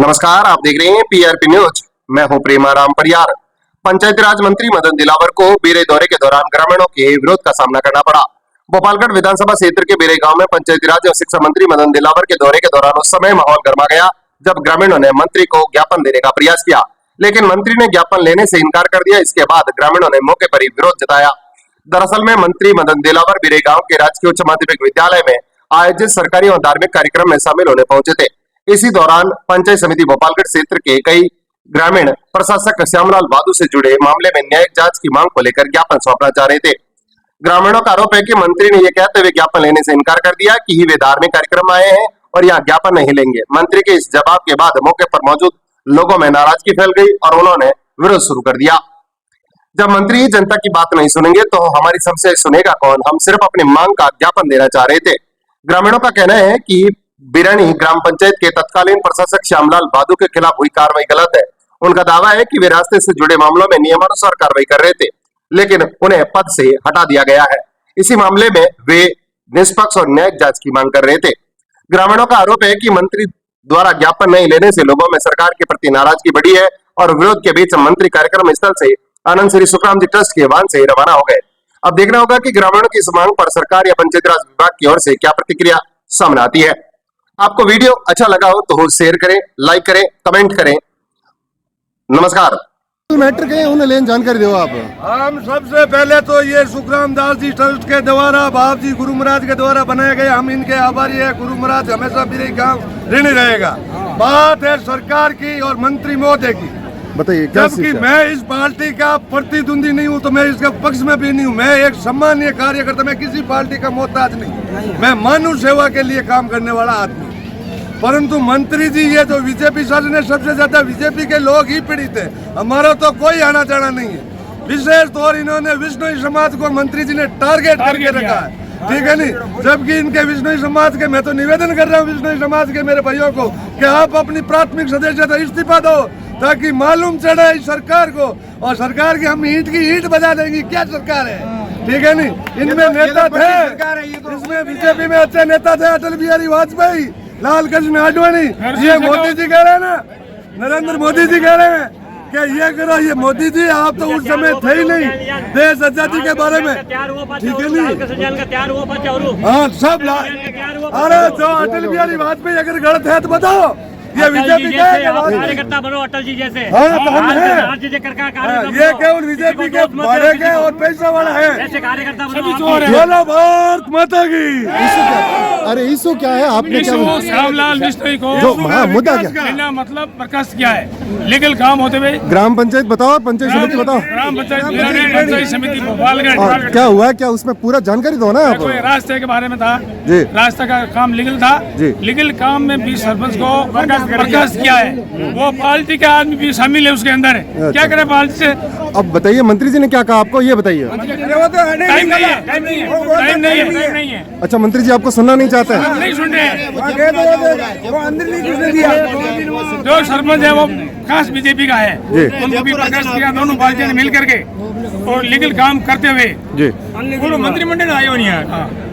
नमस्कार, आप देख रहे हैं पीआरपी न्यूज। मैं हूं प्रेमाराम परियार। पंचायती राज मंत्री मदन दिलावर को बीरे दौरे के दौरान ग्रामीणों के विरोध का सामना करना पड़ा। गोपालगढ़ विधानसभा क्षेत्र के बीरे गांव में पंचायती राज और शिक्षा मंत्री मदन दिलावर के दौरे के दौरान उस समय माहौल गर्मा गया जब ग्रामीणों ने मंत्री को ज्ञापन देने का प्रयास किया, लेकिन मंत्री ने ज्ञापन लेने से इनकार कर दिया। इसके बाद ग्रामीणों ने मौके पर ही विरोध जताया। दरअसल में मंत्री मदन दिलावर बीरे गांव के राजकीय उच्च माध्यमिक विद्यालय में आयोजित सरकारी और धार्मिक कार्यक्रम में शामिल होने पहुंचे थे। इसी दौरान पंचायत समिति गोपालगढ़ क्षेत्र के कई ग्रामीण प्रशासक श्यामलाल बादू से जुड़े मामले में न्यायिक जांच की मांग को लेकर ज्ञापन सौंपना चाह रहे थे। ग्रामीणों का आरोप है कि मंत्री ने यह कहते हुए ज्ञापन लेने से इनकार कर दिया कि वे धार्मिक कार्यक्रम आए हैं और यहाँ ज्ञापन नहीं लेंगे। मंत्री के इस जवाब के बाद मौके पर मौजूद लोगों में नाराजगी फैल गई और उन्होंने विरोध शुरू कर दिया। जब मंत्री जनता की बात नहीं सुनेंगे तो हमारी समस्या सुनेगा कौन? हम सिर्फ अपनी मांग का ज्ञापन देना चाह रहे थे। ग्रामीणों का कहना है कि बिरानी ग्राम पंचायत के तत्कालीन प्रशासक श्यामलाल बादू के खिलाफ हुई कार्रवाई गलत है। उनका दावा है कि वे रास्ते से जुड़े मामलों में नियमानुसार कार्रवाई कर रहे थे, लेकिन उन्हें पद से हटा दिया गया है। इसी मामले में वे निष्पक्ष और न्यायिक जांच की मांग कर रहे थे। ग्रामीणों का आरोप है कि मंत्री द्वारा ज्ञापन नहीं लेने से लोगों में सरकार के प्रति नाराजगी बढ़ी है और विरोध के बीच मंत्री कार्यक्रम स्थल से आनंद श्री सुखराम जी ट्रस्ट के वाहन से रवाना हो गए। अब देखना होगा कि ग्रामीणों की इस मांग पर सरकार या पंचायती राज विभाग की ओर से क्या प्रतिक्रिया सामने आती है। आपको वीडियो अच्छा लगा हो तो शेयर करें, लाइक करें, कमेंट करें। नमस्कार। मैटर के उन्हें लेन जानकारी दो आप। हम सबसे पहले तो ये सुखराम दास जी ट्रस्ट के द्वारा बाप जी गुरु महाराज के द्वारा बनाए गए, हम इनके आभारी है। गुरु महाराज हमेशा मेरे गांव ऋणी रहेगा। बात है सरकार की और मंत्री महोदय की। बताइए। जबकि मैं इस पार्टी का प्रतिद्वंदी नहीं हूँ तो मैं इसके पक्ष में भी नहीं हूँ। मैं एक सम्मानीय कार्यकर्ता, मैं किसी पार्टी का मोहताज नहीं। मैं मानव सेवा के लिए काम करने वाला आदमी। परंतु मंत्री जी ये जो बीजेपी शासन है, सबसे ज्यादा बीजेपी के लोग ही पीड़ित है। हमारा तो कोई आना जाना नहीं है। विशेष तौर इन्होंने विष्णु समाज को मंत्री जी ने टारगेट करके रखा है, ठीक है नहीं। जबकि इनके विष्णु समाज के, मैं तो निवेदन कर रहा हूँ विष्णु समाज के मेरे भाइयों को कि आप अपनी प्राथमिक सदस्यता इस्तीफा दो ताकि मालूम चढ़े इस सरकार को, और सरकार की हम ईंट की ईंट बजा देंगे। क्या सरकार है, ठीक है नहीं। इनमें नेता थे, इसमें बीजेपी में अच्छे नेता थे, अटल बिहारी वाजपेयी, लाल कृष्ण आडवाणी। ये मोदी जी कह रहे हैं ना, नरेंद्र मोदी जी कह रहे हैं कि ये करो। ये मोदी जी आप तो उस समय थे ही नहीं देश आजादी के बारे में, ठीक है नहीं। हाँ सब अरे जो अटल बिहारी वाजपेयी अगर गलत है तो बताओ। ये बीजेपी का कार्यकर्ता बनो अटल जी जैसे। हाँ तो हम हैं। ये केवल बीजेपी के बड़े के और पैसा वाला है। ऐसे कार्यकर्ता बनो। बोलो भारत माता की। अरे इशू क्या है? आपने क्या श्यामलाल विष्णु को जो मुद्दा क्या मतलब प्रकाश किया है लीगल काम होते हुए। ग्राम पंचायत बताओ, पंचायत समिति बताओ। ग्राम पंचायत समिति गोपालगढ़ क्या हुआ है, क्या उसमें पूरा जानकारी दो ना आप। रास्ते के बारे में था जी, रास्ते का काम लीगल था जी। लीगल काम में भी सरपंच को प्रकाश किया है। वो पार्टी के आदमी भी शामिल है उसके अंदर है। क्या करे पार्टी से? अब बताइए मंत्री जी ने क्या कहा आपको, ये बताइए। टाइम नहीं है। अच्छा, मंत्री जी आपको सुनना नहीं चाहते हैं? नहीं सुन रहे हैं। जो सरपंच है वो खास बीजेपी का है, उनको भी प्रकाश किया दोनों पार्टियों ने मिल करके और लीगल काम करते हुए जी। वो मंत्रिमंडल आए हो नहीं है,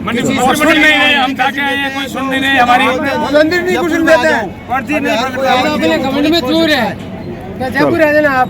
मंत्रिमंडल नहीं है। हम जाके आए हैं, कोई सुन नहीं रहे हमारी। मंदिर नहीं कुछ देते हैं। में चूर है, जयपुर है ना आप।